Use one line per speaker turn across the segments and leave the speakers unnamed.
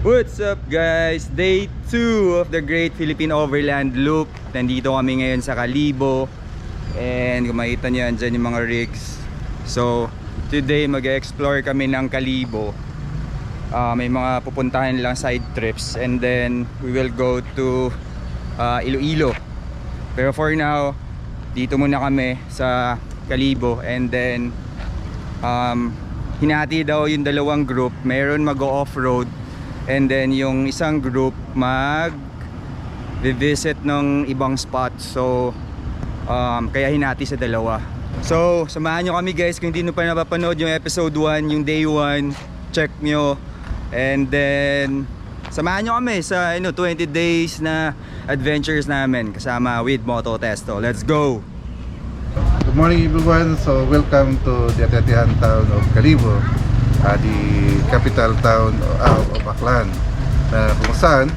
What's up guys? Day 2 of the Great Philippine Overland Loop. Nandito kami ngayon sa Kalibo. And kung makita nyo dyan yung mga rigs. So today mag-explore kami ng Kalibo. May mga pupuntahan lang side trips. And then we will go to Iloilo. Pero for now, dito muna kami sa Kalibo. And then hinati daw yung dalawang group. Meron mag-off-road. And then yung isang group mag-visit ng ibang spot. So kaya hinati sa dalawa. So samahan nyo kami guys. Kung hindi nyo pa napapanood yung episode 1, yung day 1, check nyo. And then samahan nyo kami sa 20 days na adventures namin kasama with Moto Testo. Let's go!
Good morning everyone. So welcome to the Atatihan town of Kalibo, the capital town of Aklan, kung saan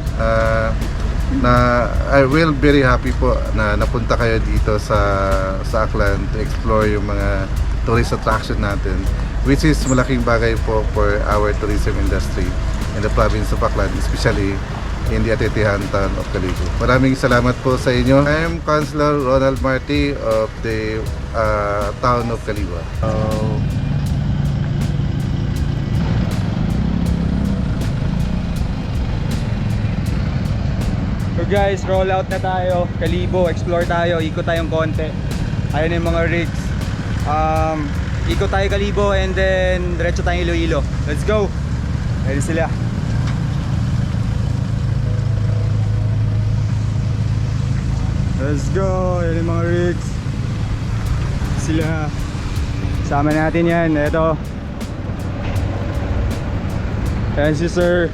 I will very happy po na napunta kayo dito sa Aklan to explore yung mga tourist attraction natin, which is malaking bagay po for our tourism industry in the province of Aklan, especially in the Atatihan town of Kalibo. Maraming salamat po sa inyo. I am Councilor Ronald Marti of the town of Kalibo.
So guys, roll out na tayo. Kalibo, explore tayo, ikot tayong konti. Ayun yung mga rigs. Ikot tayo Kalibo and then diretso tayong Iloilo. Let's go! Ayun sila. Let's go! Ayun yung mga rigs. Sila. Sama natin yan. Ito. Ayan si sir.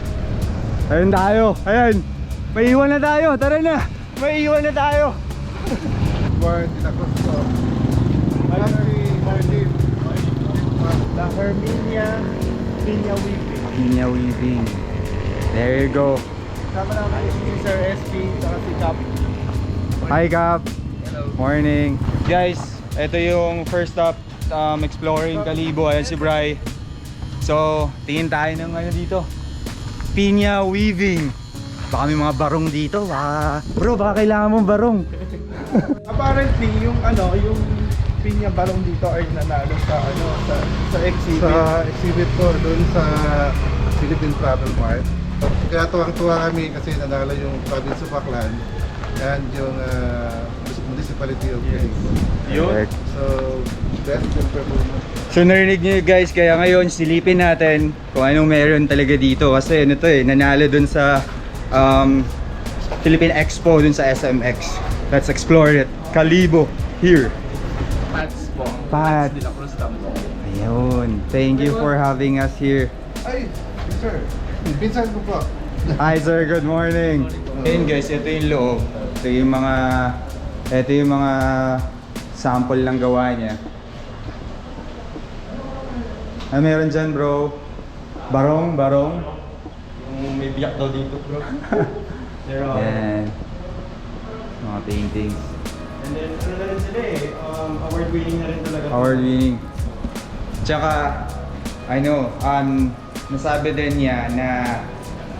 Ayun tayo. Ayan. May iwan na tayo. Tara na. May iwan na tayo.
For the Costa,
La Herminia Weaving.
Linya weaving. There you go.
Sama namin si Sir SP at si Cap.
Hi Cap.
Hello.
Morning. Guys, ito yung first stop, exploring Kalibo. Ayan si Bry. So, tingin tayo ng dito. Pinya weaving. Baka may mga barong dito. Bro, baka kailangan mong barong.
Apparently, yung pinya barong dito ay nanalo sa exhibit.
sa exhibit ko doon sa Philippine Travel Mart. Kaya tuwang-tuwa kami kasi nanalo yung province of Aklan and yung municipality of Kalibo.
Yun.
So, best in performance.
So narinig nyo guys, kaya ngayon silipin natin kung anong meron talaga dito. Kasi nanalo dun sa Philippine Expo dun sa SMX. Let's explore it. Kalibo, here.
Pats po.
Pat.
De La Cruz Tambo.
Ayun, thank you for having us here.
Ay, sir. Pinsan ko po.
Hi sir, good morning. Ayun guys, ito yung loob. Ito yung mga sample ng gawa niya. Ano meron dyan bro? Barong?
Yung may biyak daw dito, bro. There are.
Yan. Mga paintings.
And then, na rin sila award-winning na rin talaga.
Award winning. Tsaka, nasabi din niya na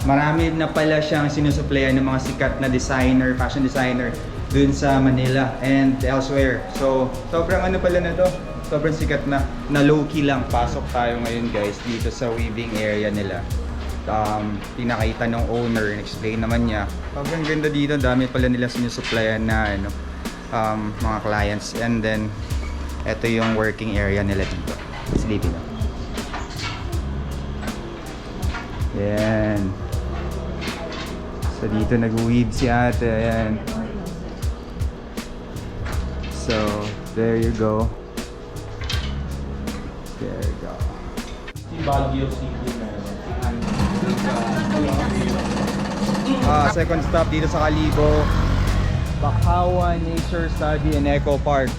marami na pala siyang sinusuplayan ng mga sikat na designer, fashion designer dun sa Manila and elsewhere. So, sobrang pala na to. Sobrang sikat na low-key lang. Pasok tayo ngayon guys dito sa weaving area nila. Pinakita ng owner, explain naman niya. Sobrang ganda dito, dami pala nila sinusuplayan na mga clients. And then, ito yung working area nila dito. Sleepy na. Yan. So dito nag-weave si ate. Ayan. So, there you go. There you go.
Si Baguio City na
Second stop dito sa Kalibo, Bakawan Nature Study and Eco Park.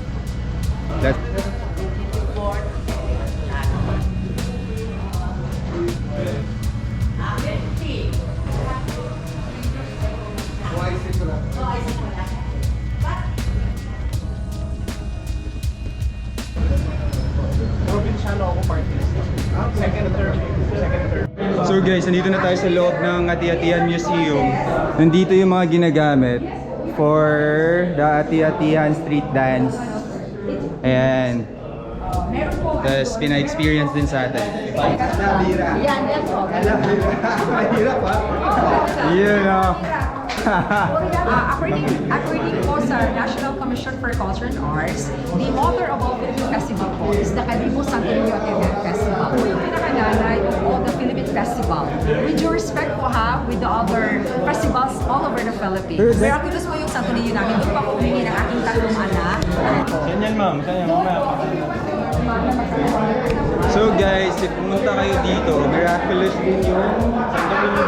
provincial ako party list. Second and third.
So So guys, nandito na tayo sa loob ng Ati-Atihan Museum. Nandito yung mga ginagamit for the Ati-Atihan street dance. Ayan. Tapos pina-experience din sa atin.
Yan po.
Mahirap ha? Yun o.
According po sa National Commission for Culture and Arts, the mother of all Philippine Festival po is the Kalibo Santo Niño Atiendan Festival. Po yung pinakananay of all the Philippine Festival. With due respect po ha, with the other festivals all over the Philippines. Miraculous po yung Santo Niño namin. Doon pa po humingi ng aking tatlong anak.
Saan yan, ma'am? Saan yan, mamaya?
So guys, if pumunta kayo dito, miraculous din yung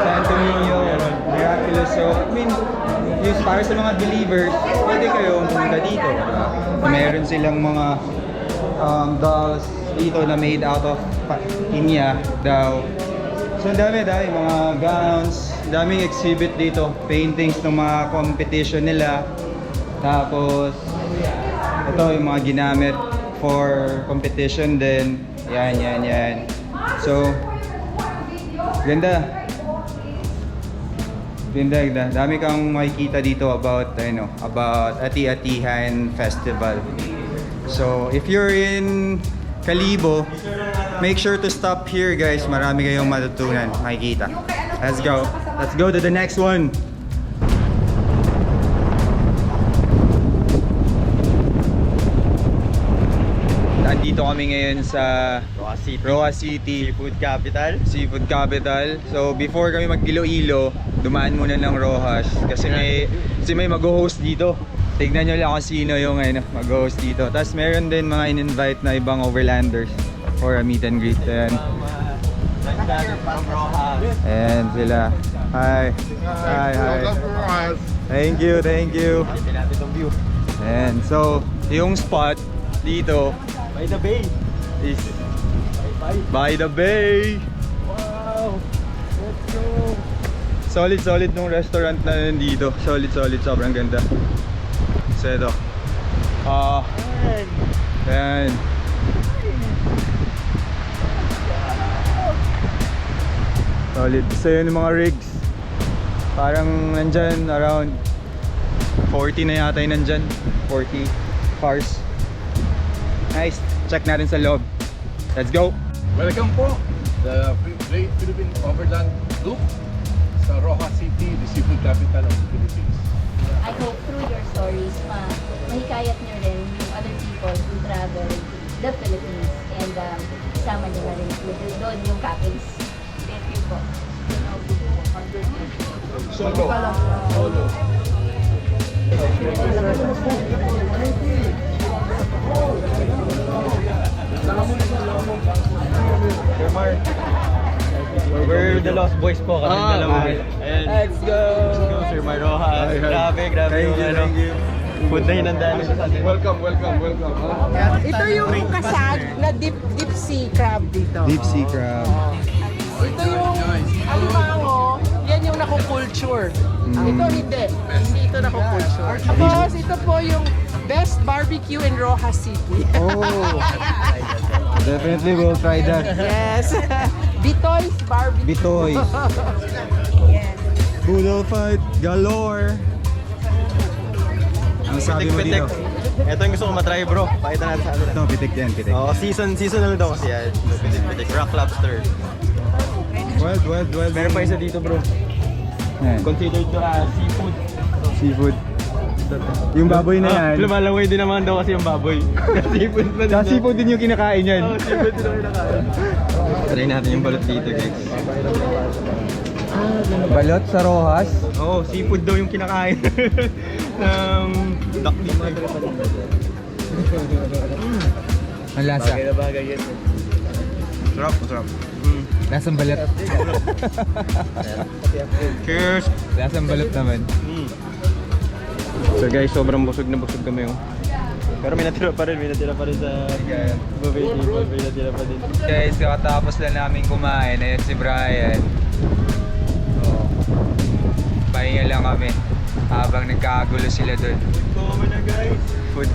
Santo Niño. Miraculous. So, I mean, yung para sa mga believers, pwede kayo pumunta dito. Meron silang mga dolls dito na made out of pinya daw. So, dami mga gowns, daming exhibit dito, paintings ng mga competition nila. Tapos, ito yung mga ginamit for competition din. Yan. So, ganda. Dami kang makikita dito about Ati-Atihan Festival. So, if you're in Kalibo, make sure to stop here guys. Marami kayong matutunan, makikita. Let's go. Let's go to the next one. Andito kami ngayon sa Roa City, Seafood Capital. So before kami mag-Iloilo, dumaan muna ng Rojas kasi may mag-host dito. Tignan nyo lang kung sino yung mag-host dito. Tapos meron din mga in-invite na ibang overlanders for a meet and greet. Ayan sila. Hi. Thank you. And so yung spot dito
By the bay.
is by the bay.
Wow! Let's go!
Solid nung restaurant na nandito. Solid, sobrang ganda. So ito. Ayan. Solid. So yun yung mga rigs. Parang nandyan around 40 na yata yung nandyan. 40 cars. Nice. Check natin sa loob. Let's go.
Welcome po the Great Philippine Overland Loop sa Rojas City, the seafood capital of the Philippines.
I hope through your stories, mahikayat nyo rin yung other people who travel the Philippines and kasama nyo na rin doon yung captains. Thank you po.
Solo.
We're the Lost Boys po kami dalawa.
Let's go!
Sir Marojas. Grabe yung
Thank you.
food na hinandaan nila sa atin.
Welcome.
Ito yung kasag na deep sea crab dito.
Deep sea crab.
Ito yung alimango, yan yung nakukulture. Ito hindi ito nakukulture. Tapos ito po yung best barbecue in Rojas City.
Oh! Definitely we'll try that.
Yes. Bitoy's barbecue.
Bitoy.
Yes.
Boodle fight galore. Ang sabi mo dito?
Ito yung gusto ko matry bro. Pakita natin sa atin.
Ito, pitik yan, pitik.
Oo, seasonal daw kasi yan. Pitik. Rock lobster.
Well.
Meron pa isa dito bro.
Yan.
Considered to seafood.
Seafood. Yung baboy na yan.
Lumalaway din naman daw kasi yung baboy. Seafood pa din.
Seafood din yung kinakain yan.
Oo, seafood din ang kinakain. Try natin yung balot dito guys.
Balot sa Rojas.
Oo, seafood daw yung kinakain. Duck dito.
Ang lasa.
Bagay na bagay yan. Masarap.
Lasang balot.
Cheers!
Lasang balot naman.
So guys, sobrang busog na busog kami oh. Pero may natira pa rin sa buffet table, may natira pa din.
Guys, kakatapos lang namin kumain. Ayan si Brian. Oh. Pahinga lang kami habang nagkagulo sila dun.
Food coma na guys.
Food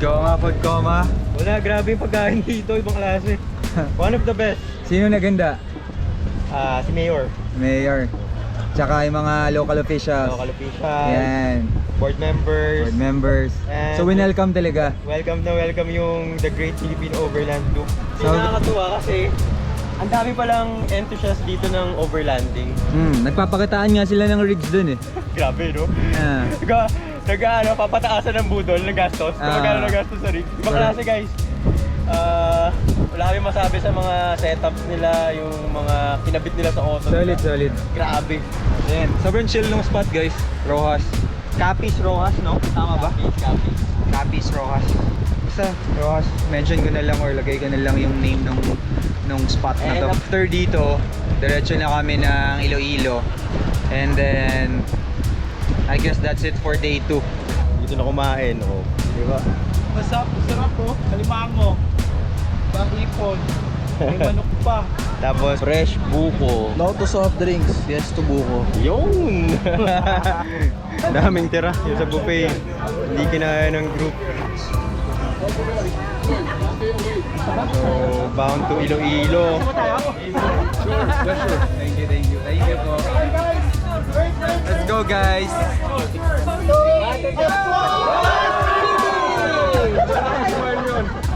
coma.
Wala, grabe yung pagkain dito, ibang klase. One of the best.
Sino naganda?
Si Mayor.
Mayor. Tsaka yung mga local officials.
Local officials.
Yan.
Board members.
Board members.
And-
So, welcome talaga.
Welcome na welcome yung The Great Philippine Overland Loop.
So-
Nakakatuwa kasi ang dami palang enthusiast dito ng overlanding.
Nagpapakitaan nga sila ng rigs dun eh.
Grabe, no?
Ah.
Papataasan ng budol ng gastos. Kung
Ah.
magkano ng gastos sa rig. Ibang klase, guys. Wala kami masabi sa mga setups nila, yung mga kinabit nila sa auto.
Solid,
nila.
solid.
Grabe.
Ayan. Sobrang chill ng spot guys. Rojas. Capiz Rojas, no? Tama ba?
Capiz.
Capiz Rojas. Basta Rojas, mention ko na lang or lagay ko na lang yung name ng spot na to.
And
After dito, diretso na kami ng Iloilo. And then, I guess that's it for day 2.
Dito na kumain, oh. Di ba?
Masarap po. Kalimango. Bangipon. May manok pa.
Tapos, fresh buko.
Loto soft drinks. Yes to buko.
Yun! Daming tira yung sa buffet. Hindi kinaya ng group. So, bound to Iloilo.
Thank you, thank you. Thank you po. Let's go guys!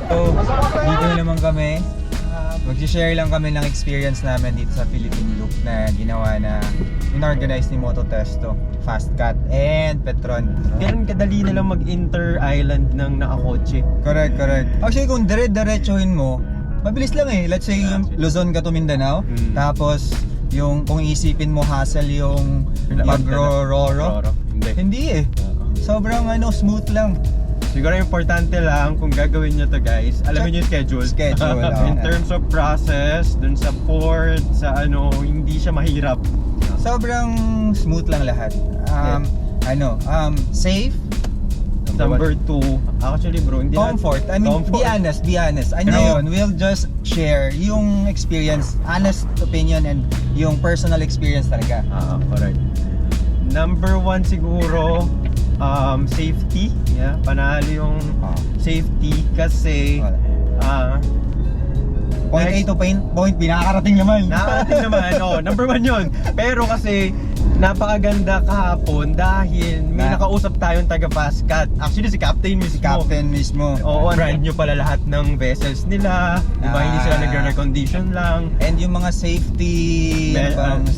So, dito na naman kami. Mag-share lang kami ng experience namin dito sa Philippine Loop na ginawa na in-organize ni Mototesto, Fast Cut, and Petron.
Ganun kadali na lang mag-inter-island ng nakakotse.
Correct, correct. Actually, kung dire-diretsuhin mo, mabilis lang eh. Let's say yung Luzon ka to Mindanao, tapos yung kung isipin mo hassle yung Magro-Roro.
Hindi.
Hindi eh. Sobrang smooth lang.
Siguro importante lang kung gagawin nyo to guys, alamin nyo yung schedule.
Schedule,
In terms of process, dun sa port, sa hindi siya mahirap.
Sobrang smooth lang lahat. Safe,
Number 2, actually bro, hindi
comfort. I mean,
comfort.
be honest. Ano
True.
yun, we'll just share yung experience, honest opinion and yung personal experience talaga.
Correct. Number 1 siguro, safety. Yeah, panalo yung safety kasi
Point A to point B, nakakarating naman.
nakakarating naman. Number 1 yun. Pero kasi napakaganda kahapon dahil may nakausap tayong taga Fast Cut. Actually si Captain mismo.
Si Captain mismo.
Oo, brand new pala lahat ng vessels nila. Diba, hindi sila nagre-recondition lang.
And yung mga safety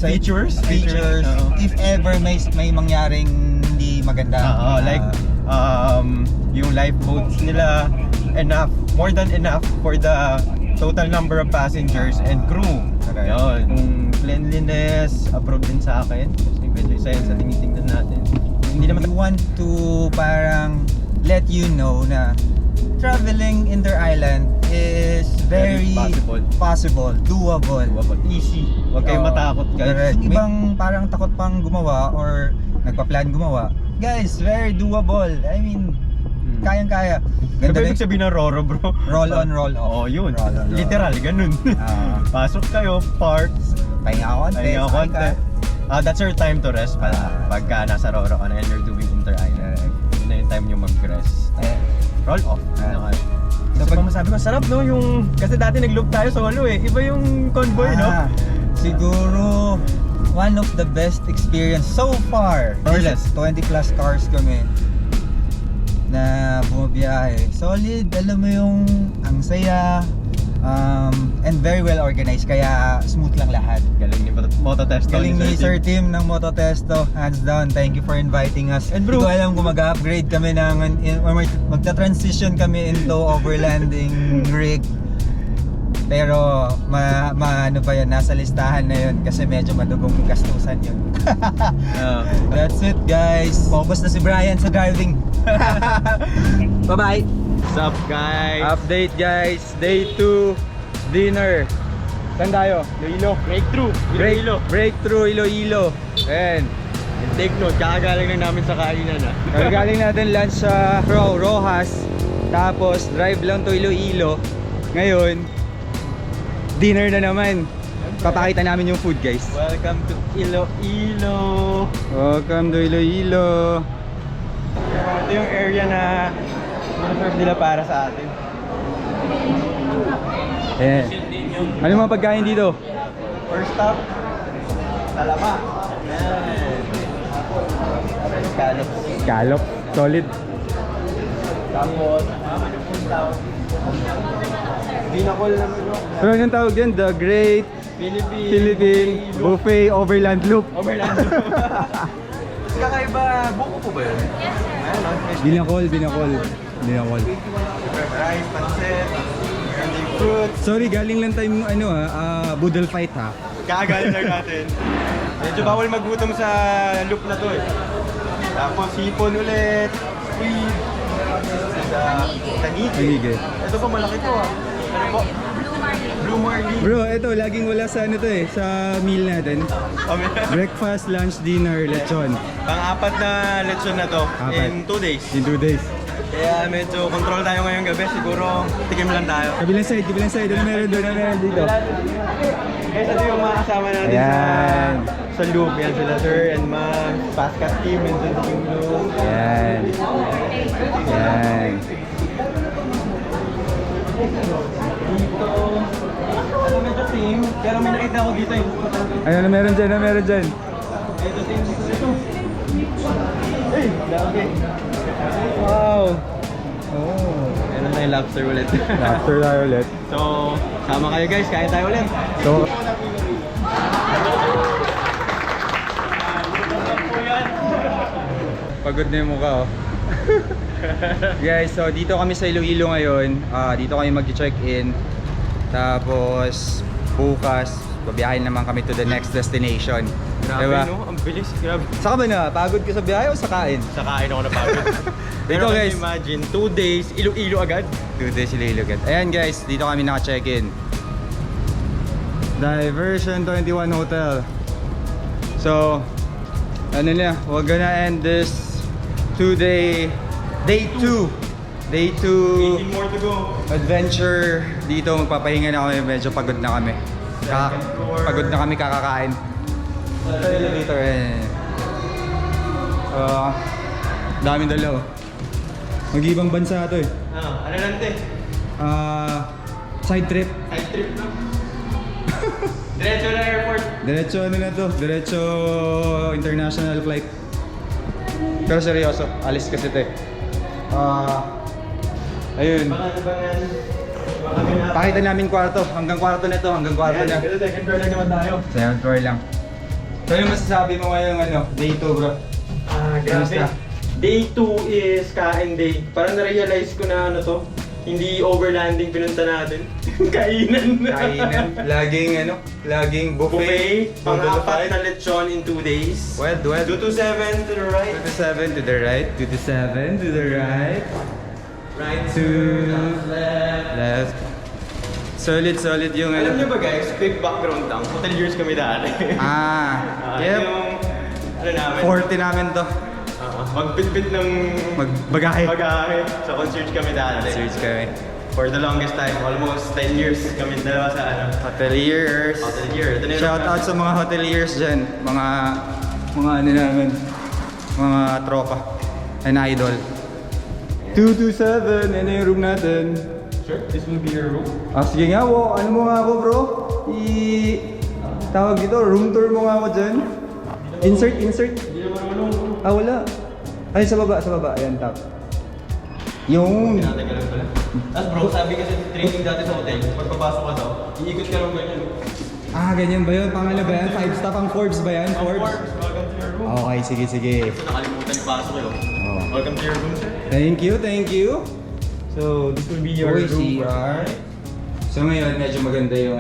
Features. Oo.
if ever may mangyaring hindi maganda.
Like yung lifeboats nila, more than enough for the total number of passengers and crew.
Correct.
Yun. Kung cleanliness, approve din sa akin. Kasi medyo isa yan sa tinitingnan natin. Hindi naman
We want to parang let you know na traveling inter-island is very possible, doable.
easy. Huwag kayong matakot guys.
Correct. Yung ibang parang takot pang gumawa or nagpa-plan gumawa. Guys, very doable. I mean, kayang-kaya.
Ano ba
Ganda
ibig sabihin ng Roro bro?
Roll on, roll off.
Oo, yun.
Roll on, roll
Literal, ganun. Pasok kayo, park,
Pahinga konti.
Pahinga
sakay
konti.
ka.
That's your time to rest pala. Pagka nasa Roro ka na and you're doing inter-island. Yun na yung time nyo mag-rest. Roll off. So pag masabi ko, sarap no yung... Kasi dati nag-loop tayo solo eh. Iba yung convoy, no?
Siguro one of the best experience so far.
Or less.
20 plus cars kami na bumabiyahe. Solid, alam mo yung ang saya, and very well organized, kaya smooth lang lahat.
Galing ni Mototesto.
Galing ni Sir Tim ng Mototesto. Hands down, thank you for inviting us.
And bro,
hindi ko alam kung mag-upgrade kami or magta-transition kami into overlanding rig. Pero ano pa yan, nasa listahan na yun kasi medyo madugong gastusan yun. That's it guys. Focus na si Brian sa driving. Bye-bye.
What's up guys?
Update guys, day 2, dinner. Saan tayo?
Iloilo. Breakthrough. Iloilo.
Breakthrough Iloilo. Ayan.
And take note, kakagaling lang namin sa kainan ha.
Galing natin lunch sa Rojas. Tapos drive lang to Iloilo. Ngayon, dinner na naman. Papakita namin yung food guys.
Welcome to Iloilo.
Welcome to Iloilo.
Ito yung area na reserve nila para sa atin.
Ano mga pagkain dito?
First stop, Talama. Yan. Scallops.
Scallop. Solid.
Tapos, Binakol naman no?
Pero anong tawag dyan? The Great Philippine Buffet Overland Loop.
Overland. Kakaiba, buko po ba yun? Yes, sir.
Binakol.
Rice, pancit, candy fruit.
Sorry, galing lang tayo Boodle fight ha.
Kakagaling lang natin. Medyo bawal magutom sa loop na to eh. Tapos sipon ulit, squid, sa tanigi.
Tanigi.
Ito pa malaki to ah. Ano po? Blue Marlin.
Bro, ito laging wala sa sa meal natin. Breakfast, lunch, dinner, lechon.
Pang-apat na lechon na to in 2 days.
In 2 days.
Kaya medyo control tayo ngayong gabi. Siguro tikim lang tayo.
Kabilang side. Ano meron doon? Ano meron dito?
Guys, ito yung mga kasama natin
Ayan.
sa loop. Yan sila sir and ma'am. Pascat team and then yung loop.
Yan.
Ano medyo team, pero may nakita ako dito eh.
Ano meron dyan?
Ito team dito. Hey, dami. Wow.
Oh.
Meron tayong lobster ulit.
After tayo ulit.
So, sama kayo guys, kain tayo ulit.
So, pagod na yung mukha oh. Guys, so dito kami sa Iloilo ngayon. Dito kami mag-check-in. Tapos bukas, babiyahin naman kami to the next destination.
Grabe
Diba?
no? Ang bilis, grabe.
Saka ba na? Pagod ka sa biyahe o sa kain?
Sa kain ako napagod. Pero
Dito,
guys,
guys.
imagine, 2 days, Iloilo agad.
2 days Iloilo agad. Ayan guys, dito kami naka-check-in. Diversion 21 Hotel. So, ano na, we're gonna end this 2-day Day 2
18 more to go.
adventure dito. Magpapahinga na kami, medyo pagod na kami. Pagod na kami kakakain. Dito daming dalaw. Mag-ibang bansa to eh.
Ano lang te?
Side trip.
Side trip no? Diretso na airport.
Diretso Diretso international flight. Pero seryoso, alis kasi ito eh. Ayun.
Abangan.
Pakita namin kwarto. Hanggang kwarto na to. Hanggang kwarto na.
Pero second floor lang naman tayo.
Second floor lang. So yung masasabi mo ngayong day 2 bro? Kamusta?
Day 2 is kain day. Parang na-realize ko na hindi overlanding pinunta natin. Kainan.
Laging buffet.
Pang-apat na lechon in 2 days.
Well.
2 to 7 to the right.
2 to 7 to the right. 2 to 7 to the right.
Right
to left. Solid yung
Alam niyo ba guys, quick background lang. Hoteliers kami dati.
Yep.
Yung namin.
40 namin to.
Magpitpit ng
Magbagahe.
bagahe. So concierge kami dati.
Search kami.
For the longest time, almost 10 years kami dalawa sa
Hoteliers.
hotelier. Ito na yung
Shout out sa mga hoteliers dyan. Mga ano namin. Mga tropa. And idol. 227. Ano yung room natin?
Sure, this will be your room.
Sige nga wo. Ano mo nga ako bro? Tawag dito. Room tour mo nga ako dyan. Insert.
Hindi naman marunong.
Wala. Ay, sa baba. Ayan, top. Yung...
Tinatagalan pala. Tapos bro, sabi kasi training dati sa hotel, pagpapasok ka daw, iikot ka lang ganyan.
ganyan ba yun? Pangalan ba yan? 5-star pang Forbes ba yan?
Forbes, welcome to your room.
Okay, sige.
So nakalimutan ipasok yun. Welcome to your room, sir.
Thank you.
So, this will be your room.
CR. So ngayon, medyo maganda yung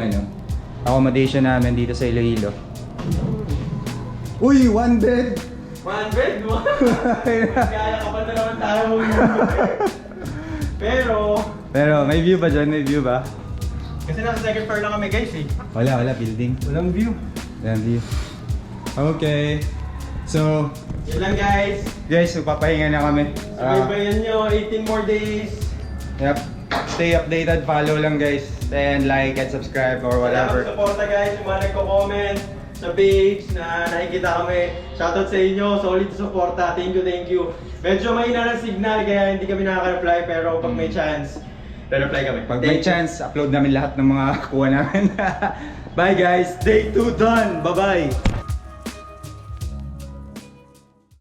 accommodation namin dito sa Iloilo. Uy, 1 bed!
1 bed, mo? Kaya kapal na naman tayo mo Pero,
may view ba dyan? May view ba?
kasi nasa second floor lang kami guys eh.
Wala, building.
Walang view.
Walang view. Okay. So,
Yan lang guys.
guys, magpapahinga na kami.
Subaybayan nyo, 18 more days.
Yep. Stay updated, follow lang guys. And like and subscribe or whatever.
Salamat sa suporta guys, yung mga nagko-comment sa page na nakikita kami. Shoutout sa inyo, solid suporta. Thank you. Medyo mahina ng signal kaya hindi kami nakaka-reply pero pag may chance, Re-reply kami.
Pag may chance, upload namin lahat ng mga kuha namin. Bye guys! Day 2 done! Bye-bye!